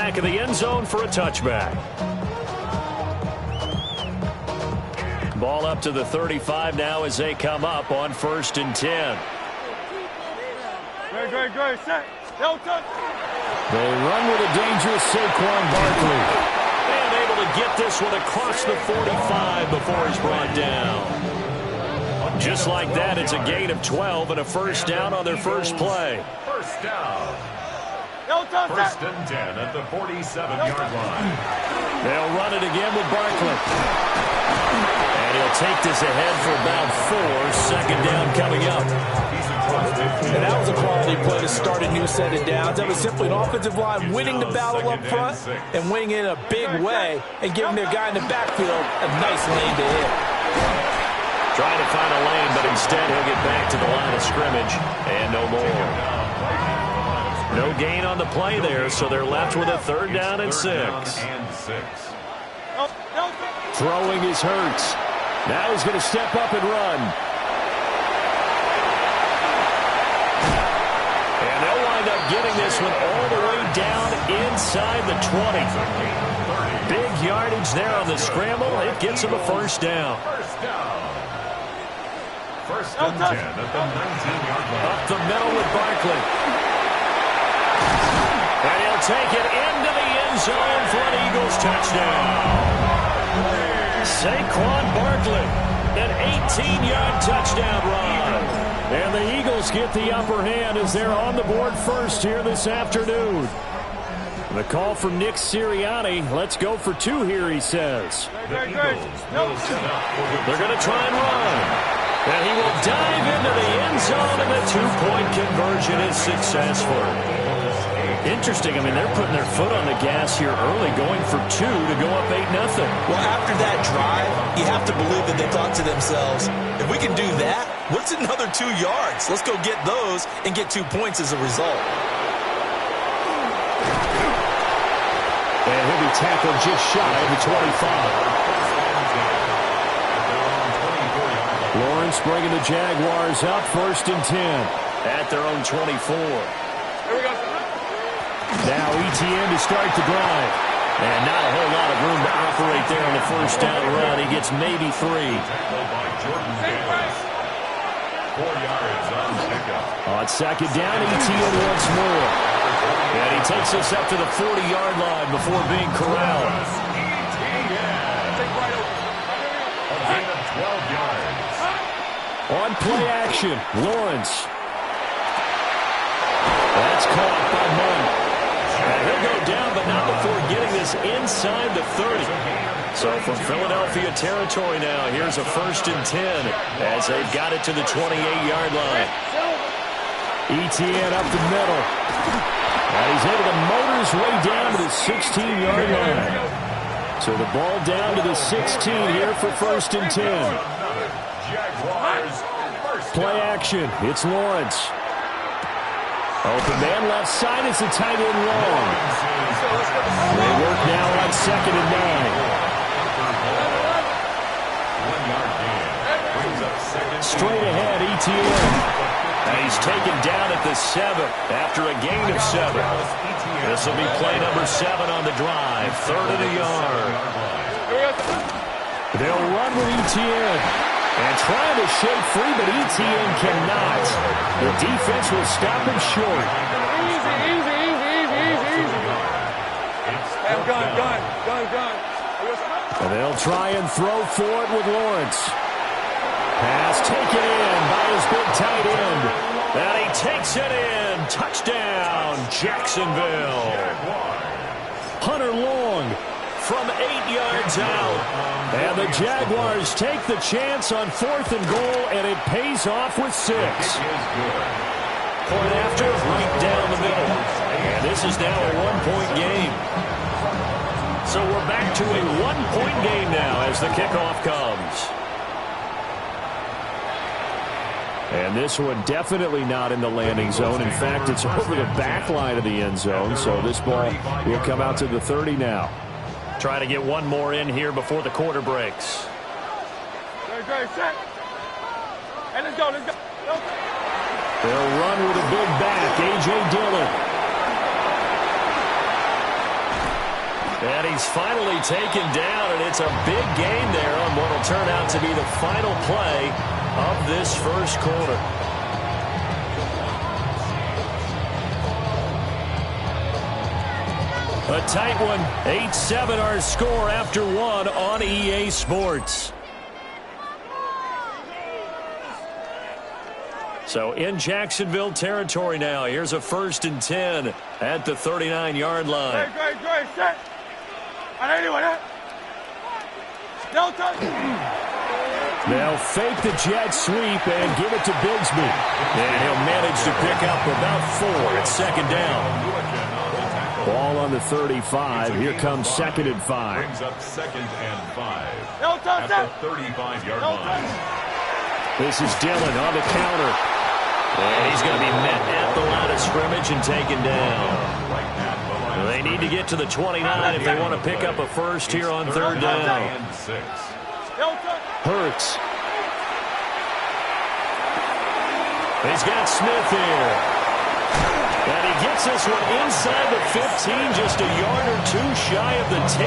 back of the end zone for a touchback. Ball up to the 35 now as they come up on 1st and 10. Great. Set. They run with a dangerous Saquon Barkley. And able to get this one across the 45 before he's brought down. Just like that, it's a gain of 12 and a first down on their first play. First down. 1st and 10 at the 47-yard line. They'll run it again with Barkley. And he'll take this ahead for about 4. Second down coming up. And that was a quality play to start a new set of downs. That was simply an offensive line winning the battle up front and winning it in a big way and giving their guy in the backfield a nice lane to hit. Trying to find a lane, but instead he'll get back to the line of scrimmage and no more. No gain on the play there, so they're left with a 3rd down and 6. Throwing is Hurts. Now he's going to step up and run. And they'll wind up getting this one all the way down inside the 20. Big yardage there on the scramble. It gets him a first down. First and 10 at the 19-yard line. Up the middle with Barkley. And he'll take it into the end zone for an Eagles touchdown. Saquon Barkley, an 18-yard touchdown run. And the Eagles get the upper hand as they're on the board first here this afternoon. The call from Nick Sirianni. Let's go for 2 here, he says. The Eagles will set up. They're going to try and run. And he will dive into the end zone, and the 2-point conversion is successful. Interesting. I mean, they're putting their foot on the gas here early, going for 2 to go up 8-0. Well, after that drive, you have to believe that they thought to themselves, if we can do that, what's another 2 yards? Let's go get those and get 2 points as a result. And he'll be tackled just shy of the 25. Lawrence bringing the Jaguars up 1st and 10 at their own 24. Here we go. Now Etienne to start the drive. And not a whole lot of room to operate there on the first down run. He gets maybe 3. 4 yards on pickup. On 2nd down, Etienne once more. And he takes us up to the 40-yard line before being corralled. A gain of 12 yards. On play action, Lawrence. That's caught by Monk. And he'll go down, but not before getting this inside the 30. So from Philadelphia territory now, here's a 1st and 10 as they've got it to the 28-yard line. Etienne up the middle. And he's able to motor his way down to the 16-yard line. So the ball down to the 16 here for 1st and 10. Play action. It's Lawrence. Open man left side. It's a tight end long. They work now on 2nd and 9. Straight ahead, Etienne. And he's taken down at the 7 after a gain of 7. This will be play number 7 on the drive. 3rd and a yard. They'll run with Etienne. And trying to shake free, but Etienne cannot. The defense will stop him short. Easy. Gun. And they'll try and throw for it with Lawrence. Pass taken in by his big tight end. And he takes it in. Touchdown, Jacksonville. Hunter Long from 8 yards out. And the Jaguars take the chance on 4th and goal, and it pays off with 6. Point after, right down the middle. And this is now a 1-point game. So we're back to a 1-point game now as the kickoff comes. And this one definitely not in the landing zone. In fact, it's over the back line of the end zone. So this ball will come out to the 30 now. Try to get one more in here before the quarter breaks. Great, set. And let's go. They'll run with a big back, A.J. Dillon. And he's finally taken down, and it's a big gain there on what will turn out to be the final play of this first quarter. A tight one, 8-7 our score after one on EA Sports. So in Jacksonville territory now. Here's a 1st and 10 at the 39-yard line. Great, set. No touch. They'll fake the jet sweep and give it to Bigsby. And he'll manage to pick up about 4 at 2nd down. Ball on the 35. Here comes 2nd and 5. Brings up 2nd and 5. No touch. At the 35-yard line. This is Dillon on the counter. And he's going to be met at the line of scrimmage and taken down. They need to get to the 29 if they want to pick up a first here on 3rd down. Hurts. He's got Smith here. And he gets this one inside the 15, just a yard or 2 shy of the 10.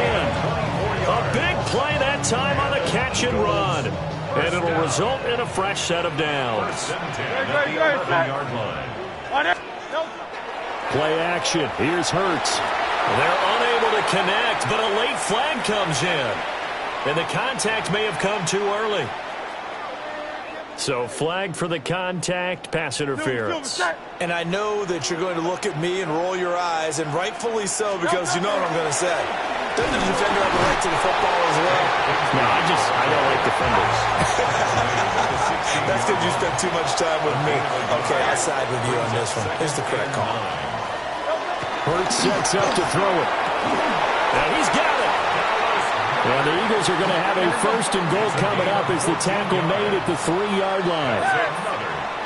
A big play that time on a catch and run. And it'll result in a fresh set of downs. Play action. Here's Hurts. They're unable to connect, but a late flag comes in. And the contact may have come too early. So flag for the contact, pass interference. And I know that you're going to look at me and roll your eyes, and rightfully so, because you know what I'm going to say. Doesn't the defender have the right to the football as well? No, I don't like defenders. That's because you spent too much time with me. Okay, I side with you on this one. Here's the correct call. Hurts sets up to throw it. And he's got it. And the Eagles are going to have a 1st and goal coming up as the tackle made at the 3-yard line.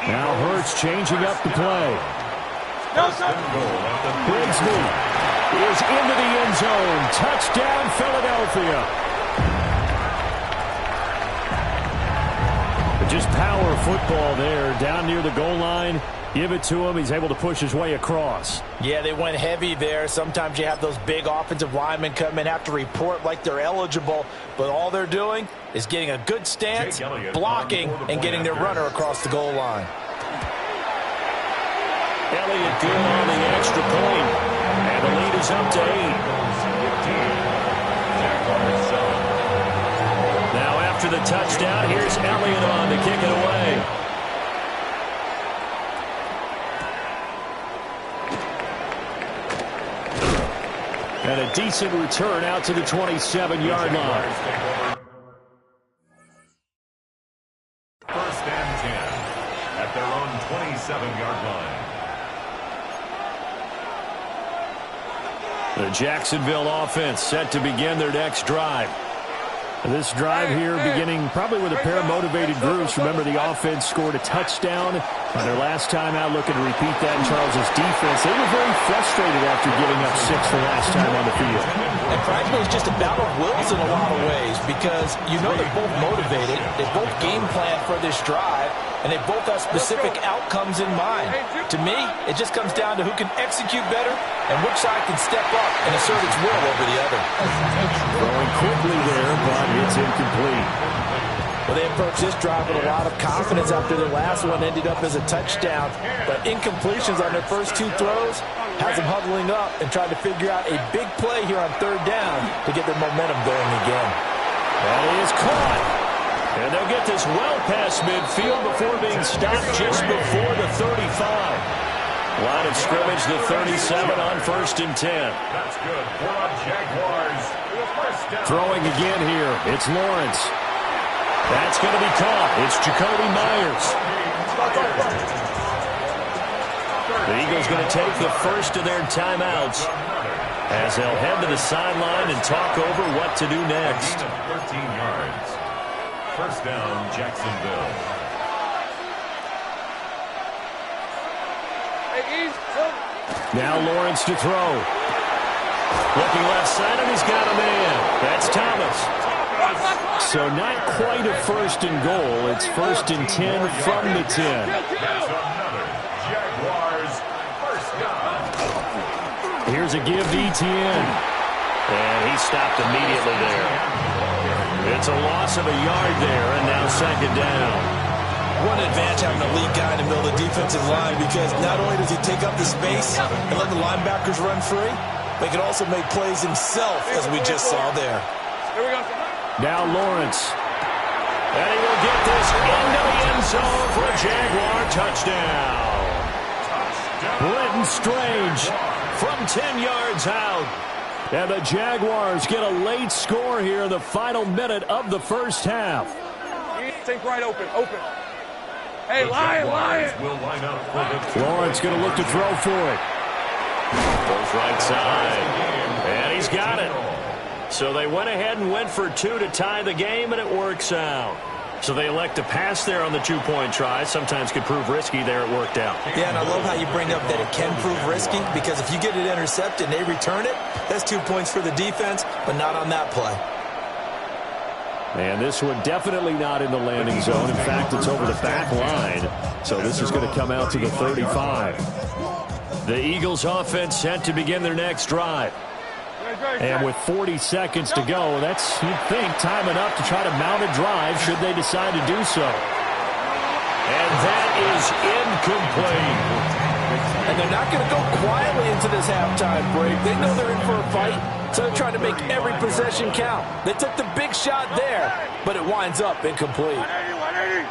Now Hurts changing up the play. Bigsby is into the end zone. Touchdown, Philadelphia. Just power football there, down near the goal line. Give it to him. He's able to push his way across. Yeah, they went heavy there. Sometimes you have those big offensive linemen come in, have to report like they're eligible, but all they're doing is getting a good stance, blocking, and getting their runner across the goal line. Elliott good on the extra point, and the lead is up to 8. Now after the touchdown, here's Elliott on to kick it away. And a decent return out to the 27-yard line. 1st and 10 at their own 27-yard line. The Jacksonville offense set to begin their next drive. This drive here beginning probably with a pair of motivated groups. Remember, the offense scored a touchdown on their last time out, looking to repeat that in Charles's defense. They were very frustrated after giving up 6 the last time on the field. And frankly, it's just a battle of wills in a lot of ways, because you know they're both motivated, they both game plan for this drive, and they both have specific outcomes in mind. To me, it just comes down to who can execute better and which side can step up and assert its will over the other. Throwing quickly there, but it's incomplete. Well, they approached this drive with a lot of confidence after their last one ended up as a touchdown. But incompletions on their first 2 throws has them huddling up and trying to figure out a big play here on 3rd down to get their momentum going again. That is caught. And they'll get this well past midfield before being stopped just before the 35. Line of scrimmage, the 37 on 1st and 10. That's good for the Jaguars. Throwing again here. It's Lawrence. That's going to be caught. It's Jacoby Myers. The Eagles going to take the first of their timeouts as they'll head to the sideline and talk over what to do next. 13 yards. 1st down, Jacksonville. Now Lawrence to throw. Looking left side, and he's got a man. That's Thomas. So not quite a 1st and goal. It's 1st and 10 from the 10. That's another Jaguars 1st down. Here's a give to Etienne. And he stopped immediately there. It's a loss of a yard there, and now second down. What an advantage having a lead guy in the middle of the defensive line, because not only does he take up the space and let the linebackers run free, but he can also make plays himself, as we just saw there. Here we go. Now Lawrence. And he will get this into the end zone for a Jaguar touchdown. Britton Strange from 10 yards out. And the Jaguars get a late score here in the final minute of the first half. Think right open. Hey, Lion. Will line up for the Lawrence going to look to throw for it. Goes right side. And he's got it. So they went ahead and went for two to tie the game, and it works out. So they elect to pass there on the two-point try. Sometimes could prove risky there. It worked out. Yeah, and I love how you bring up that it can prove risky, because if you get it intercepted and they return it, that's 2 points for the defense, but not on that play. And this one definitely not in the landing zone. In fact, it's over the back line. So this is going to come out to the 35. The Eagles offense set to begin their next drive. And with 40 seconds to go, that's, you'd think, time enough to try to mount a drive should they decide to do so. And that is incomplete. And they're not going to go quietly into this halftime break. They know they're in for a fight, so they're trying to make every possession count. They took the big shot there, but it winds up incomplete. 180.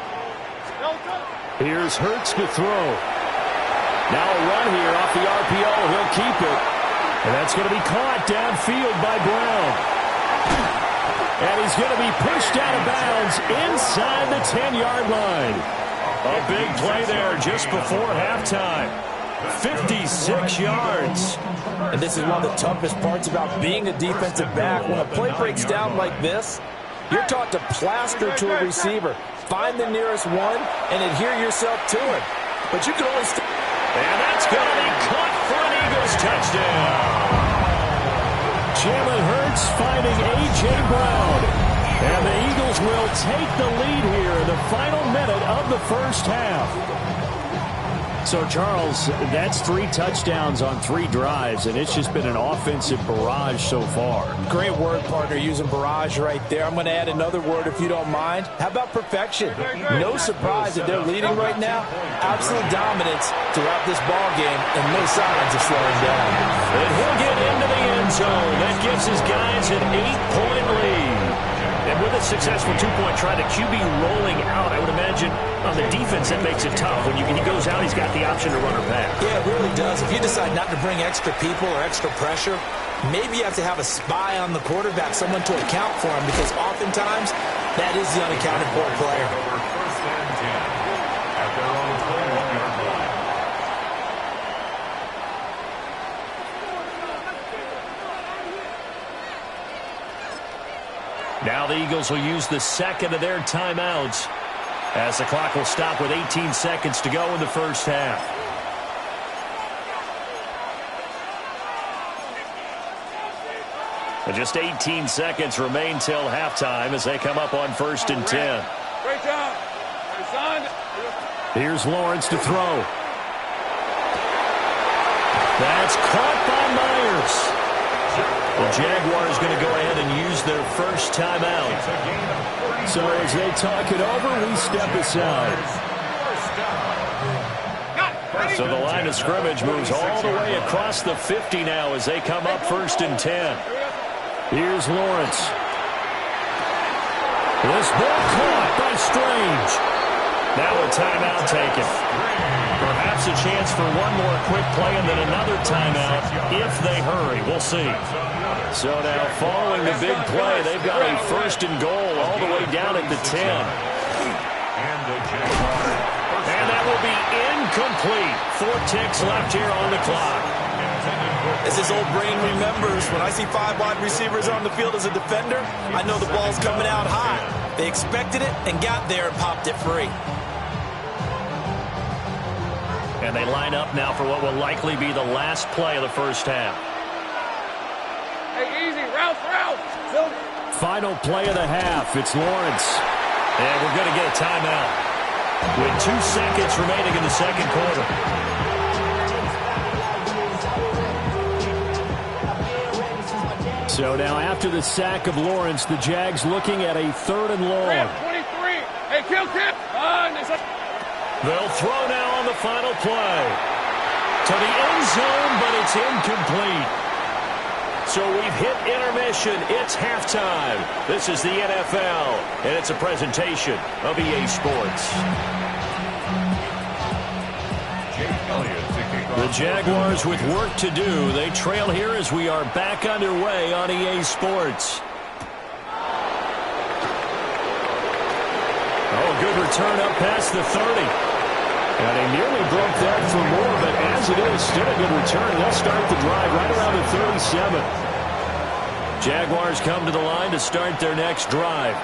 Here's Hurts to throw. Now a run here off the RPO. He'll keep it. And that's going to be caught downfield by Brown. And he's going to be pushed out of bounds inside the 10-yard line. A big play there just before halftime. 56 yards. And this is one of the toughest parts about being a defensive back. When a play breaks down like this, you're taught to plaster to a receiver. Find the nearest one and adhere yourself to it. But you can only... And that's going to be caught for an Eagles touchdown. Jalen Hurts finding A.J. Brown. And the Eagles will take the lead here in the final minute of the first half. So, Charles, that's 3 touchdowns on 3 drives, and it's just been an offensive barrage so far. Great word, partner, using barrage right there. I'm going to add another word if you don't mind. How about perfection? No surprise that they're leading right now. Absolute dominance throughout this ball game, and no signs of slowing down. And he'll get into the end zone. That gives his guys an 8-point lead. And with a successful 2-point try, the QB rolling out, I would imagine on the defense that makes it tough. When he goes out, he's got the option to run or pass. Yeah, it really does. If you decide not to bring extra people or extra pressure, maybe you have to have a spy on the quarterback, someone to account for him, because oftentimes that is the unaccounted for player. First and 10 at their own 21-yard line. Now the Eagles will use the second of their timeouts as the clock will stop with 18 seconds to go in the first half. And just 18 seconds remain till halftime as they come up on 1st and 10. Great job. Hey, son. Here's Lawrence to throw. That's caught by Myers. The Jaguars going to go ahead and use their first timeout. So as they talk it over, we step aside. So the line of scrimmage moves all the way across the 50 now as they come up 1st and 10. Here's Lawrence. This ball caught by Strange. Now a timeout taken. Perhaps a chance for one more quick play and then another timeout if they hurry. We'll see. So now following the big play, they've got a 1st and goal all the way down at the 10. And that will be incomplete. 4 ticks left here on the clock. As his old brain remembers, when I see 5 wide receivers on the field as a defender, I know the ball's coming out high. They expected it and got there and popped it free. And they line up now for what will likely be the last play of the first half. Hey, easy. Route. Final play of the half. It's Lawrence. And we're going to get a timeout with 2 seconds remaining in the second quarter. So now after the sack of Lawrence, the Jags looking at a 3rd and long. 23. Hey, kill. They'll throw now on the final play. To the end zone, but it's incomplete. So we've hit intermission. It's halftime. This is the NFL, and it's a presentation of EA Sports. The Jaguars with work to do. They trail here as we are back underway on EA Sports. Oh, good return up past the 30. And they nearly broke that for more, but as it is, still a good return. They'll start the drive right around the 37. Jaguars come to the line to start their next drive.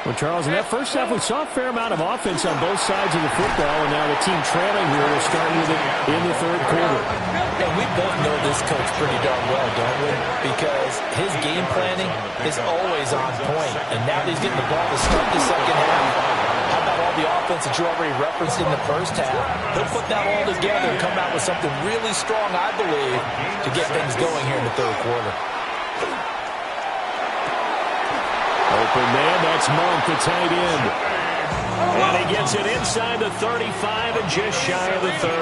Well, Charles, in that first half, we saw a fair amount of offense on both sides of the football, and now the team trailing here will start with it in the 3rd quarter. And we both know this coach pretty darn well, don't we? Because his game planning is always on point, and now he's getting the ball to start the second half. How about all the offense that you already referenced in the first half? He'll put that all together and come out with something really strong, I believe, to get things going here in the 3rd quarter. Open man, that's Monk, the tight end. And he gets it inside the 35 and just shy of the 30.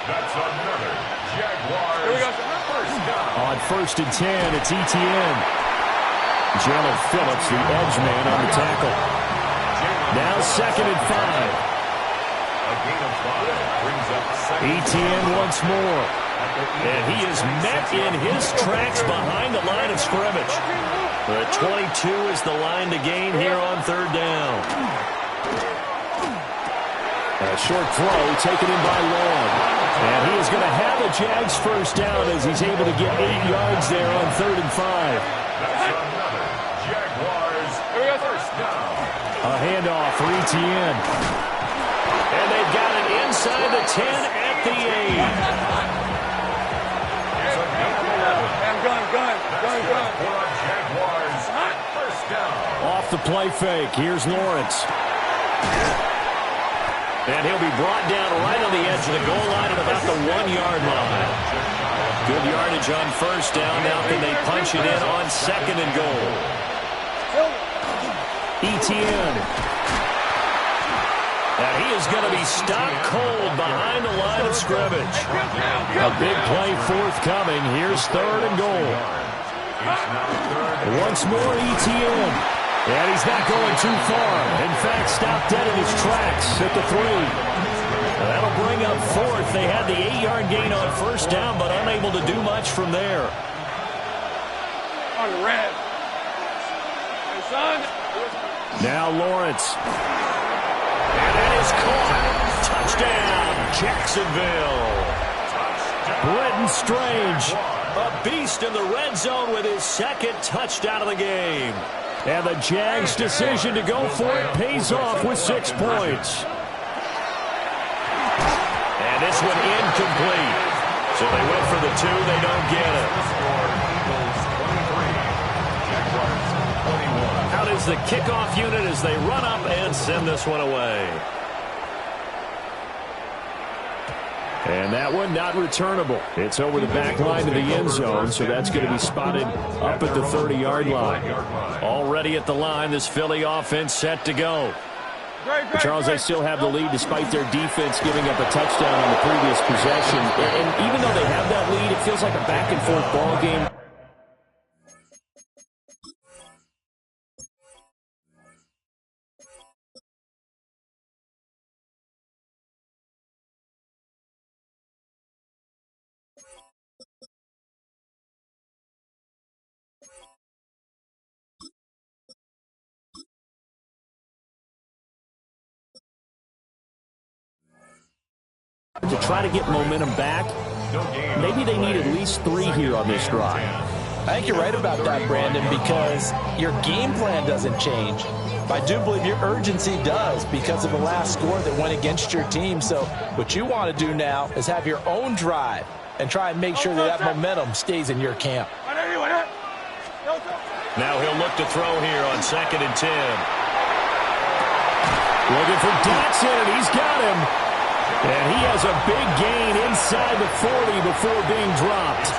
That's another Jaguars first down. On 1st and 10, it's ETN. Jalen Phillips, the edge man on the tackle. Now 2nd and 5. A gain of 5 brings up 2nd. ETN once more. And he is met in his tracks behind the line of scrimmage. The 22 is the line to gain here on 3rd down. A short throw taken in by Long. And he is going to have a Jags first down as he's able to get 8 yards there on 3rd and 5. That's another Jaguars first down. A handoff for ETN. And they've got it inside the 10 at the 8. Gun. Jaguars first down. Off the play fake. Here's Lawrence. And he'll be brought down right on the edge of the goal line at about the 1-yard line. Good yardage on first down. Now can they punch it in on 2nd and goal? ETN. And he is going to be stopped cold behind the line of scrimmage. A big play forthcoming. Here's 3rd and goal. Once more, ETN. And he's not going too far. In fact, stopped dead in his tracks at the 3. That'll bring up 4th. They had the 8-yard gain on first down, but unable to do much from there. On the red. Hey, son. Now Lawrence. And that is caught. Touchdown, Jacksonville. Brenton Strange, a beast in the red zone with his 2nd touchdown of the game. And the Jags' decision to go for it pays off with 6 points. And this one incomplete. So they went for the 2. They don't get it. Out is the kickoff unit as they run up and send this one away. And that one not returnable. It's over the back line to the end zone, so that's going to be spotted up at the 30-yard line. Already at the line, this Philly offense set to go. But Charles, they still have the lead despite their defense giving up a touchdown on the previous possession. And even though they have that lead, it feels like a back-and-forth ball game. To try to get momentum back, maybe they need at least 3 here on this drive. I think you're right about that, Brandon, because your game plan doesn't change. But I do believe your urgency does because of the last score that went against your team. So what you want to do now is have your own drive and try and make sure that momentum stays in your camp. Now he'll look to throw here on 2nd and 10. Looking for Dotson, and he's got him. And he has a big gain inside the 40 before being dropped.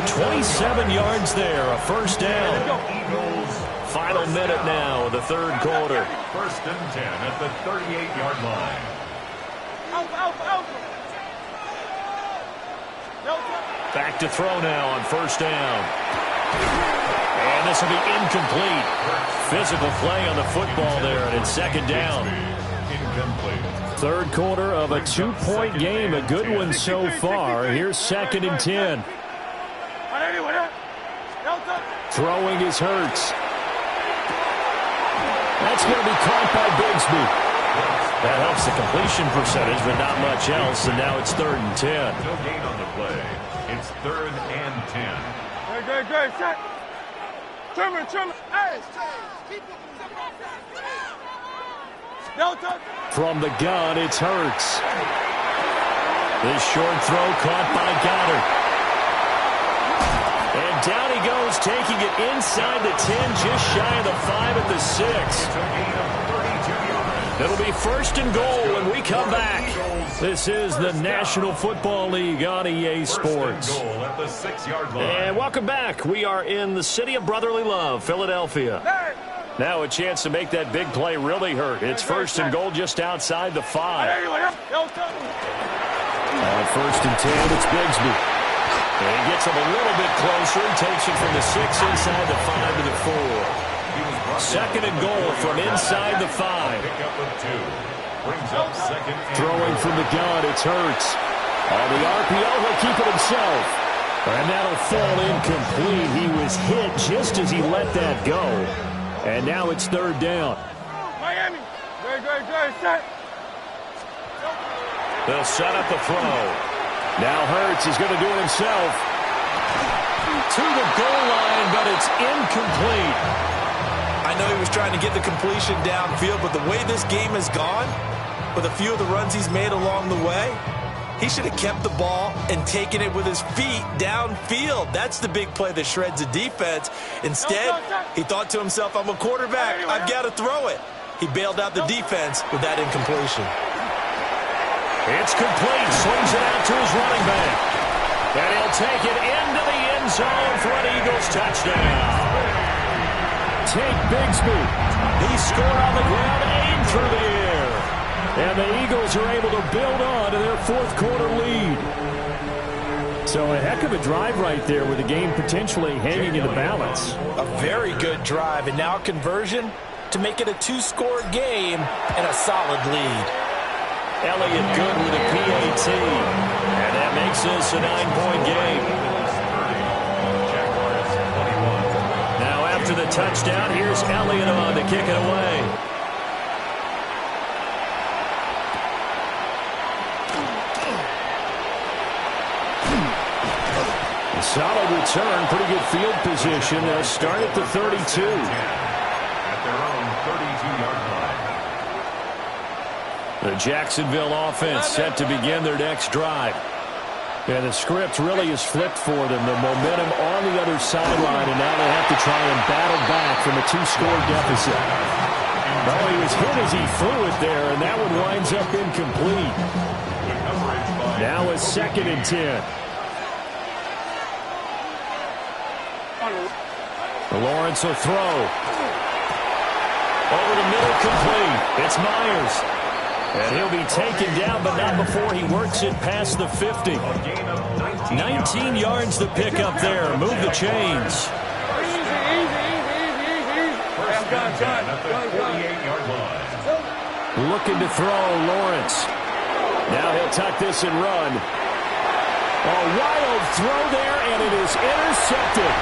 27 yards there, a first down. Final minute now of the third quarter. 1st and 10 at the 38-yard line. Back to throw now on first down. And this will be incomplete. Physical play on the football there, and it's second down. Incomplete. Third quarter of a 2-point game, a good one so far. Here's 2nd and 10. Throwing is Hurts. That's going to be caught by Bigsby. That helps the completion percentage, but not much else, and now it's 3rd and 10. No gain on the play. It's 3rd and 10. Good. Set. Trimmer. Hey. From the gun, it's Hurts. This short throw caught by Goddard. And down he goes, taking it inside the 10, just shy of the 5 at the 6. It'll be 1st and goal when we come back. This is the National Football League on EA Sports. And welcome back. We are in the city of brotherly love, Philadelphia. Now a chance to make that big play really hurt. It's 1st and goal just outside the 5. On 1st and 10, it's Bigsby. And he gets him a little bit closer. He takes it from the 6 inside the 5 to the 4. 2nd and goal from inside the 5. Throwing from the gun, it's Hurts. On the RPO, he'll keep it himself. And that'll fall incomplete. He was hit just as he let that go. And now it's 3rd down. Miami. Good. Set. They'll set up the throw. Now Hurts is going to do it himself. To the goal line, but it's incomplete. I know he was trying to get the completion downfield, but the way this game has gone, with a few of the runs he's made along the way, he should have kept the ball and taken it with his feet downfield. That's the big play that shreds the defense. Instead, he thought to himself, I'm a quarterback. I've got to throw it. He bailed out the defense with that incompletion. It's complete. Swings it out to his running back. And he'll take it into the end zone for an Eagles touchdown. Take Bigsby. He scored on the ground, aimed through the air. And the Eagles are able to build on to their 4th quarter lead. So a heck of a drive right there with the game potentially hanging in the balance. A very good drive, and now conversion to make it a 2-score game and a solid lead. Elliott good with a PAT. And that makes this a 9-point game. Now after the touchdown, here's Elliott on to kick it away. Solid return, pretty good field position. They'll start at the 32. At their own 32-yard line. The Jacksonville offense set to begin their next drive. And the script really is flipped for them. The momentum on the other sideline, and now they have to try and battle back from a 2-score deficit. Oh, he was hit as he threw it there, and that one winds up incomplete. Now a 2nd and 10. Lawrence will throw. Over the middle, complete. It's Myers. And he'll be taken down, but not before he works it past the 50. 19 yards to pick up there. Move the chains. Looking to throw, Lawrence. Now he'll tuck this and run. A wild throw there, and it is intercepted.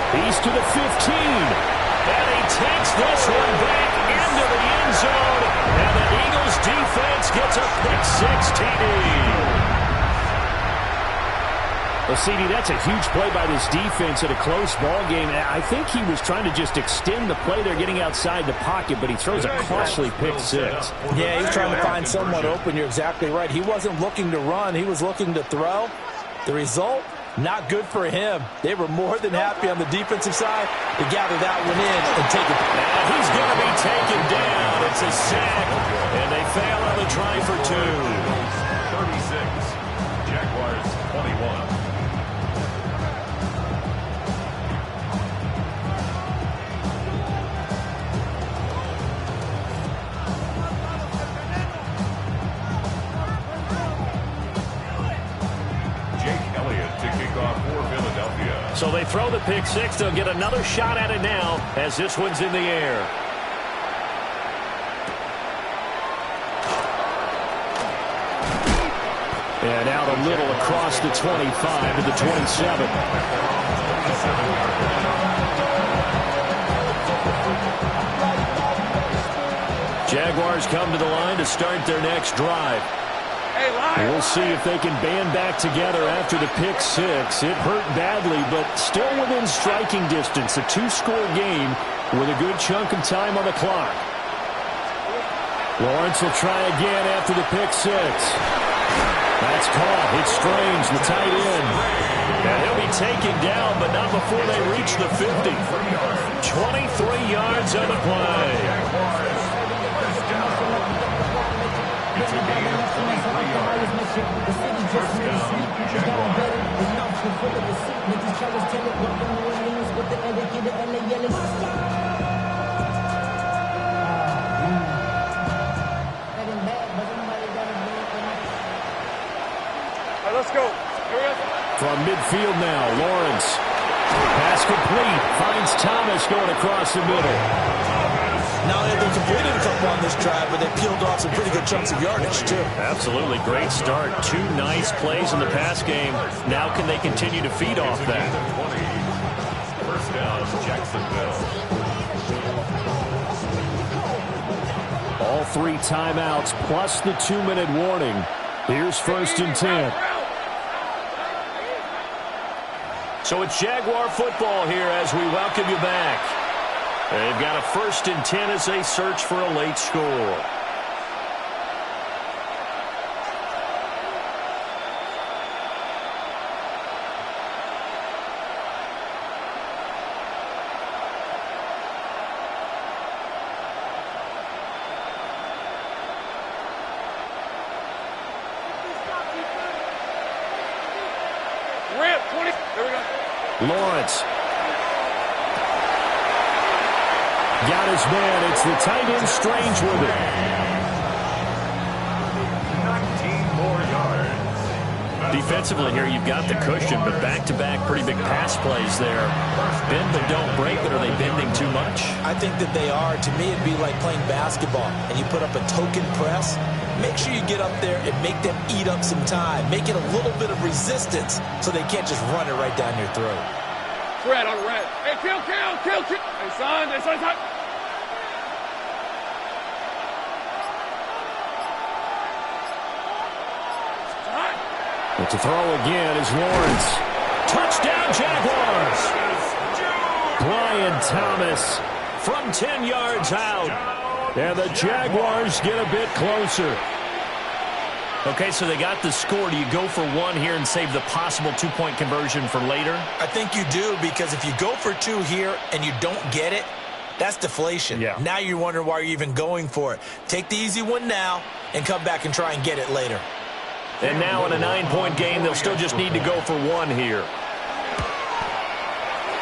He's to the 15. And he takes this one back into the end zone. And the Eagles defense gets a pick-6 TD. Well, CD, that's a huge play by this defense at a close ball game. I think he was trying to just extend the play there, getting outside the pocket, but he throws a costly pick-6. Yeah, he's trying to find someone open. You're exactly right. He wasn't looking to run. He was looking to throw. The result? Not good for him. They were more than happy on the defensive side to gather that one in and take it. And he's going to be taken down. It's a sack, and they fail on the try for 2. 36. Jaguars 21. to kick off for Philadelphia. So they throw the pick six. They'll get another shot at it now as this one's in the air. And out a little across the 25 to the 27. Jaguars come to the line to start their next drive. We'll see if they can band back together after the pick six. It hurt badly, but still within striking distance. A two-score game with a good chunk of time on the clock. Lawrence will try again after the pick six. That's caught. It's Strange, the tight end. And he'll be taken down, but not before they reach the 50. 23 yards on the play. It's a gain of 23 yards. First down, Jaguars. Let's go. From midfield now, Lawrence. Pass complete. Finds Thomas going across the middle. Not only they completed a couple on this drive, but they peeled off some pretty good chunks of yardage, too. Absolutely. Great start. Two nice plays in the pass game. Now can they continue to feed off that? First down, Jacksonville. All three timeouts plus the 2-minute warning. Here's 1st and 10. So it's Jaguar football here as we welcome you back. They've got a 1st and 10 as they search for a late score. Rip, 20. There we go. Lawrence. Got his man. It's the tight end Strange with it. 19 more yards. Defensively here, you've got the cushion, but back-to-back pretty big pass plays there. Bend but don't break, but are they bending too much? I think that they are. To me, it'd be like playing basketball, and you put up a token press. Make sure you get up there and make them eat up some time. Make it a little bit of resistance so they can't just run it right down your throat. Red on red. Hey, kill. Hey, son. But to throw again is Lawrence. Touchdown, Jaguars! Brian Thomas from 10 yards out. And the Jaguars get a bit closer. Okay, so they got the score. Do you go for one here and save the possible two-point conversion for later? I think you do, because if you go for two here and you don't get it, that's deflation. Yeah. Now you're wondering why you're even going for it. Take the easy one now and come back and try and get it later. And now in a 9-point game, they'll still just need to go for one here.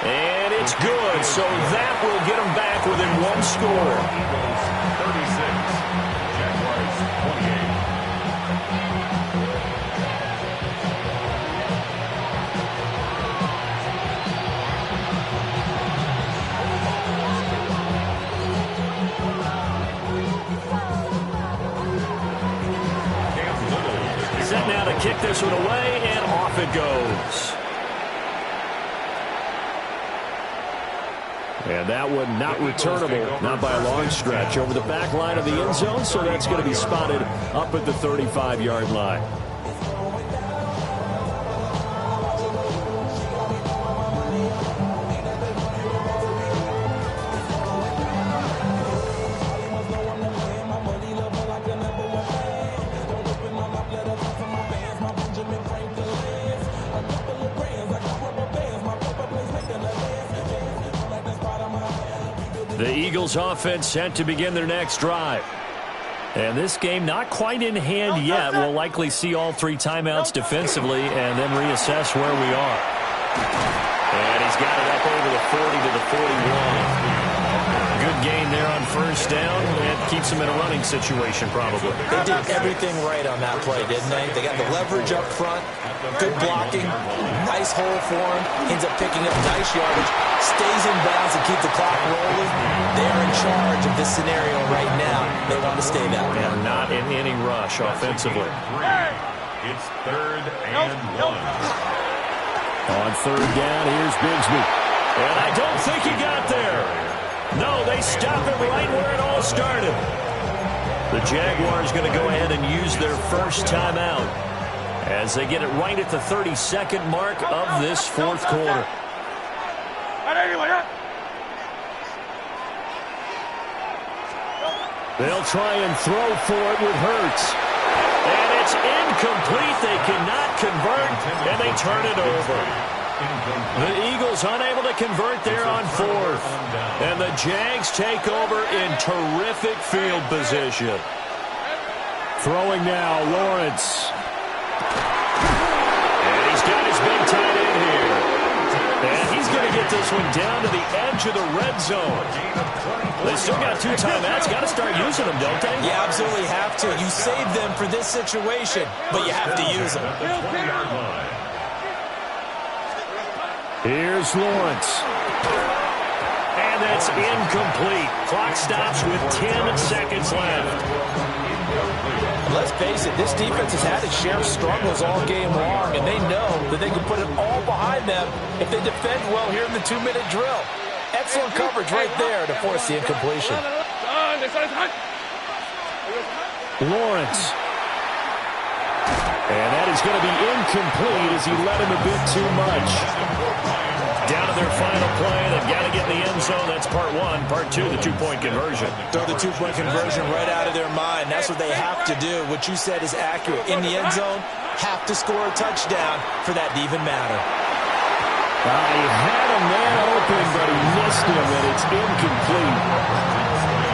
And it's good, so that will get them back within one score. 36, Jaguars 28. Set now to kick this one away, and off it goes. And that one not returnable, not by a long stretch, over the back line of the end zone, so that's going to be spotted up at the 35-yard line. The Eagles offense set to begin their next drive. And this game not quite in hand yet. We'll likely see all three timeouts defensively and then reassess where we are. And he's got it up over the 40 to the 41. Good gain there on first down. It keeps him in a running situation probably. They did everything right on that play, didn't they? They got the leverage up front, good blocking, nice hole for him. Ends up picking up nice yardage. Stays in bounds and keep the clock rolling. They're in charge of this scenario right now. They want to stay that way. They're not in any rush offensively. It's 3rd and 1. On 3rd down, here's Bigsby. And I don't think he got there. No, they stop him right where it all started. The Jaguars going to go ahead and use their first timeout as they get it right at the 32nd mark of this 4th quarter. They'll try and throw for it with Hurts. And it's incomplete. They cannot convert, and they turn it over. The Eagles unable to convert there on 4th. And the Jags take over in terrific field position. Throwing now, Lawrence. And he's got his big tight end here. And he's going to get this one down to the edge of the red zone. They still got 2 timeouts. Got to start using them, don't they? You absolutely have to. You save them for this situation, but you have to use them. Here's Lawrence. And that's incomplete. Clock stops with 10 seconds left. Let's face it, this defense has had its share of struggles all game long, and they know that they can put it all behind them if they defend well here in the 2-minute drill. Excellent coverage right there to force the incompletion. Lawrence. And that is going to be incomplete as he led him a bit too much. Down to their final play. They've got to get in the end zone. That's part 1. Part 2, the 2-point conversion. Throw the 2-point conversion right out of their mind. That's what they have to do. What you said is accurate. In the end zone, have to score a touchdown for that to even matter. He had a man open, but he missed him, and it's incomplete.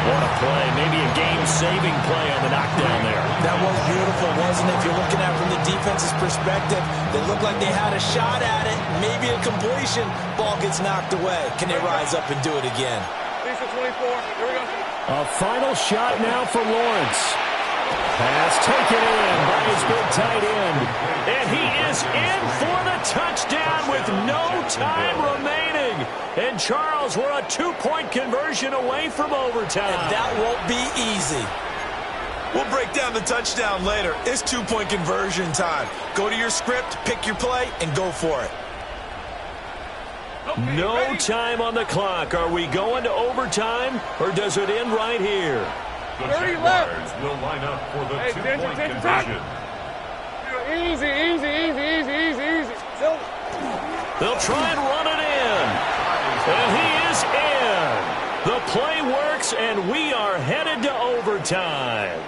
What a play. Maybe a game-saving play on the knockdown there. That was beautiful, wasn't it? If you're looking at it from the defense's perspective, they look like they had a shot at it. Maybe a completion. Ball gets knocked away. Can they rise up and do it again? Lisa 24. Here we go. A final shot now for Lawrence. Pass taken in by his big tight end. And he is in for the touchdown with no time remaining. And Charles, we're a 2-point conversion away from overtime. And that won't be easy. We'll break down the touchdown later. It's 2-point conversion time. Go to your script, pick your play, and go for it. Okay, no ready? time on the clock. Are we going to overtime, or does it end right here? The 30 Jaguars left. will line up for the Hey, 2-point attention, conversion. Easy. So, They'll try and run it in. And he is in. The play works, and we are headed to overtime.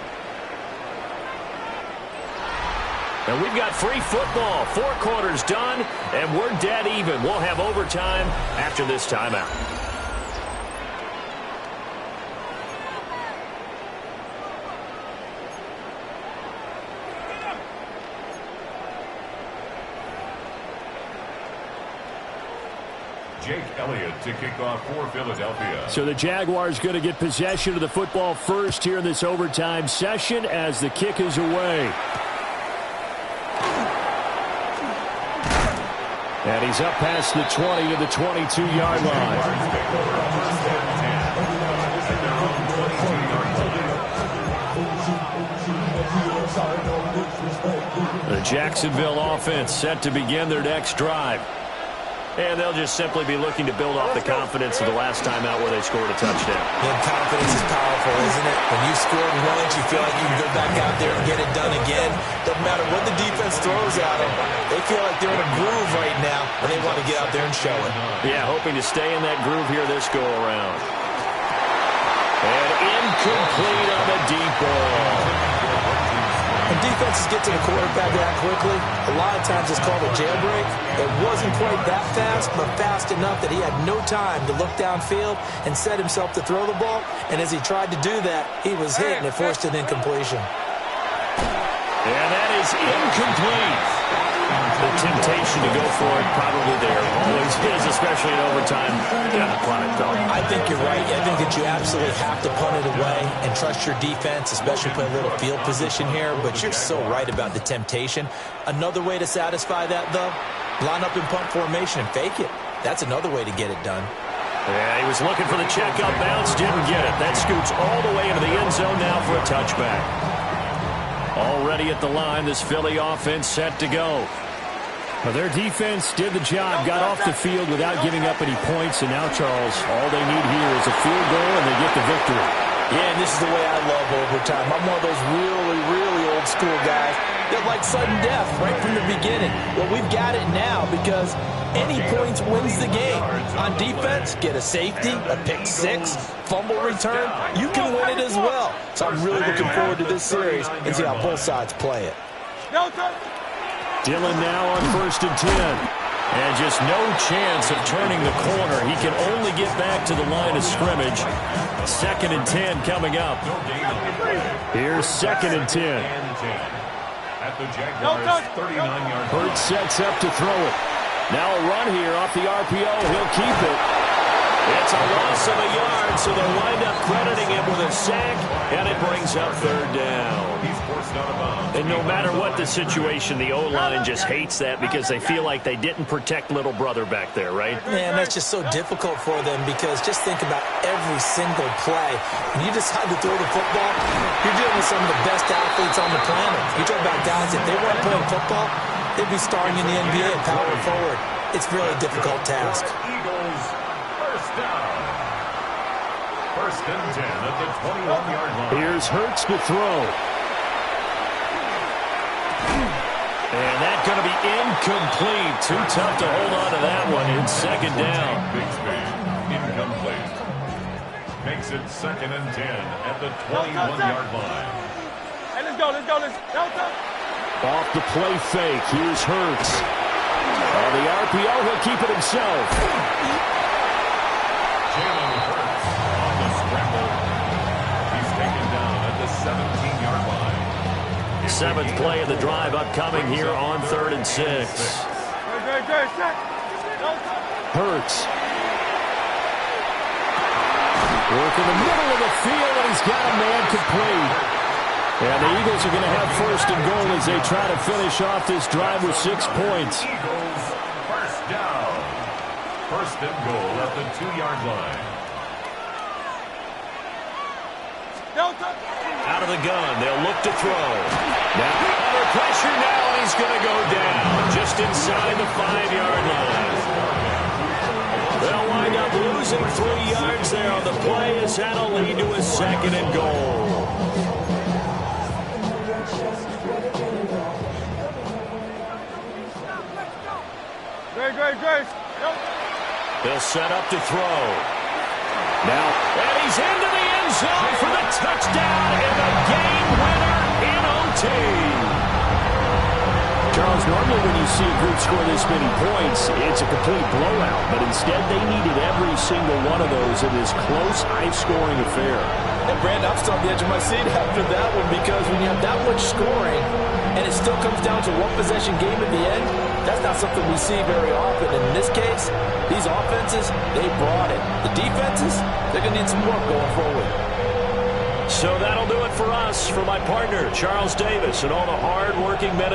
And we've got free football. 4 quarters done, and we're dead even. We'll have overtime after this timeout. Jake Elliott to kick off for Philadelphia. So the Jaguars going to get possession of the football first here in this overtime session as the kick is away. And he's up past the 20 to the 22-yard line. The Jacksonville offense set to begin their next drive. And they'll just simply be looking to build off the confidence of the last time out where they scored a touchdown. And confidence is powerful, isn't it? When you scored once, you feel like you can go back out there and get it done again. Doesn't matter what the defense throws at them. They feel like they're in a groove right now, and they want to get out there and show it. Yeah, hoping to stay in that groove here this go-around. And incomplete on the deep ball. When defenses get to the quarterback that quickly, a lot of times it's called a jailbreak. It wasn't quite that fast, but fast enough that he had no time to look downfield and set himself to throw the ball. And as he tried to do that, he was hit and it forced an incompletion. And that is incomplete. The temptation to go for it probably there always is, especially in overtime. Gotta punt it, though. I think you're right. I think that you absolutely have to punt it away and trust your defense, especially play a little field position here. But you're so right about the temptation. Another way to satisfy that, though, Line up in punt formation and fake it. That's another way to get it done. Yeah, he was looking for the checkup bounce, didn't get it. That scoots all the way into the end zone now for a touchback. Already at the line, this Philly offense set to go. Well, their defense did the job, got off the field without giving up any points, and now, Charles, all they need here is a field goal, and they get the victory. Yeah, and this is the way I love overtime. I'm one of those really, really old school guys that like sudden death right from the beginning. Well, we've got it now because any points wins the game. On defense, get a safety, a pick six, fumble return, you can win it as well. So I'm really looking forward to this series and see how both sides play it. Dillon now on 1st and 10. And just no chance of turning the corner. He can only get back to the line of scrimmage. 2nd and 10 coming up. Here's 2nd and 10. At the Jaguars' 39-yard line. Hurts sets up to throw it. Now a run here off the RPO. He'll keep it. It's a loss of a yard, so they'll wind up crediting him with a sack, and it brings up 3rd down. He's forced out of bounds. And no matter what the situation, the O-line just hates that because they feel like they didn't protect little brother back there, right? Man, that's just so difficult for them because just think about every single play. When you decide to throw the football, you're dealing with some of the best athletes on the planet. You talk about guys, if they weren't playing football, they'd be starring in the NBA and power forward. It's really a difficult task. Eagles, first down. 1st and 10 at the 21-yard line. Here's Hurts to throw. And that's going to be incomplete. Too tough to hold on to that one. It's 2nd down. Bixby, incomplete. Makes it 2nd and 10 at the 21-yard line. Hey, let's go. Off the play fake. Here's Hurts. On the RPO, he'll keep it himself. Jalen Hurts on the scramble. He's taken down at the 17-yard line. 7th play of the drive upcoming here on 3rd and 6. Hurts. Work in the middle of the field, and he's got a man complete. And the Eagles are going to have 1st and goal as they try to finish off this drive with 6 points. Eagles, first down. 1st and goal at the 2-yard line. Out of the gun, they'll look to throw. Now under pressure now, and he's going to go down just inside the 5-yard line. They'll wind up losing 3 yards there on the play as that'll lead to a 2nd and goal. Grace. They'll set up to throw. Now, and he's into the end zone for the touchdown and the game winner in OT. Charles, normally when you see a group score this many points, it's a complete blowout. But instead, they needed every single one of those in this close, high-scoring affair. And Brandon, I'm still on the edge of my seat after that one because when you have that much scoring and it still comes down to one possession game at the end, that's not something we see very often. And in this case, these offenses, they brought it. The defenses, they're going to need some work going forward. So that'll do it for us. For my partner, Charles Davis, and all the hard-working men and